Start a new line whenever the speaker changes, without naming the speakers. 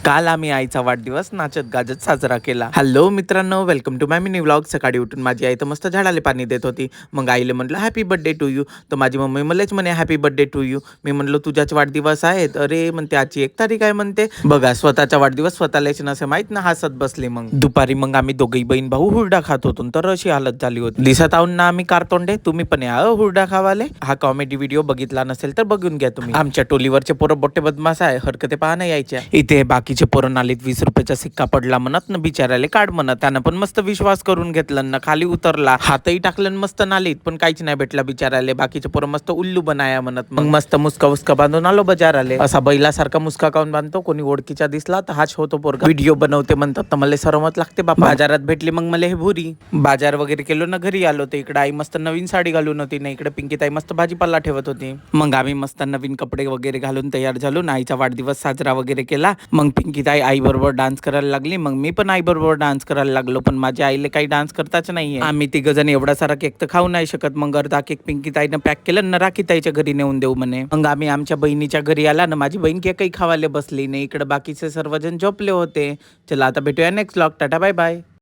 काल आम्ही आईचा वाढदिवस नाचत गाजत साजरा केला। हॅलो मित्रांनो, welcome to my mini vlog. सकाळी उठून माझी आई तर मस्त झाडाला पाणी देत होती। मग आईला म्हटलं हॅपी बर्थडे टू यू, तर माझी मम्मी मलाच म्हणे हॅपी बर्थडे टू यू। मी म्हणलो तुझ्याच वाढदिवस आहेत? अरे म्हणते आजची 1 तारीख आहे म्हणते। बघा, स्वतःचा वाढदिवस स्वतःलाच नसे माहित ना, हसत बसली। मग दुपारी मग आम्ही दोघही बहीण भाऊ हुरडा खात होतो, तर अशी हालत झाली होती। दिसत आहोत ना आम्ही कारतोंडे? तुम्ही पण या हुरडा खावाले। हा कॉमेडी व्हिडिओ बघितला नसेल तर बघून घ्या तुम्ही। आमच्या टोलीवरचे पोरं बोट्टे बदमाश आहे, हरकते पाहणं यायच्या। इथे बाकीचे पोरं नालीत 20 रुपयाचा सिक्का पडला म्हणत ना, बिचाराले काढ म्हणत। त्यानं पण मस्त विश्वास करून घेतलं ना, खाली उतरला, हातही टाकलं मस्त नालीत, पण काहीच नाही भेटला बिचाराले। बाकीचे पोरं मस्त उल्लू बनाया म्हणत। मग मस्त मुस्का उस्का बांधून आलो बाजाराले। असा बैलासारखा मुस्का काऊन बांधतो? कोणी ओळखीचा दिसला तर हाच होतो पोरगा। व्हिडिओ बनवते म्हणतात तर मला सरमत लागते बाबा। बाजारात भेटली मग मला हे भुरी। बाजार वगैरे केलो ना, घरी आलो तर इकडे आई मस्त नवीन साडी घालून होती ना, इकडे पिंकीताई मस्त भाजीपाला ठेवत होती। मग आम्ही मस्त नवीन कपडे वगैरे घालून तयार झालो ना, आईचा वाढदिवस साजरा वगैरे केला। मग पिंकीताई आई बरोबर डान्स करायला लागली, मग मी पण आई बरोबर डान्स करायला लागलो। पण माझ्या आईला काही डान्स करताच नाहीये। आम्ही तिघ जण एवढा सारा केक तर खाऊ नाही शकत। मग अर्धा केक पिंकीताईनं पॅक केलं ना, राखीताईच्या घरी नेऊन देऊ म्हणे। मग आम्ही आमच्या बहिणीच्या घरी आला ना, माझी बहीण केकही खावायला बसली नाही। इकडे बाकीचे सर्वजण झोपले होते। चला आता भेटूया next vlog. Tata bye bye.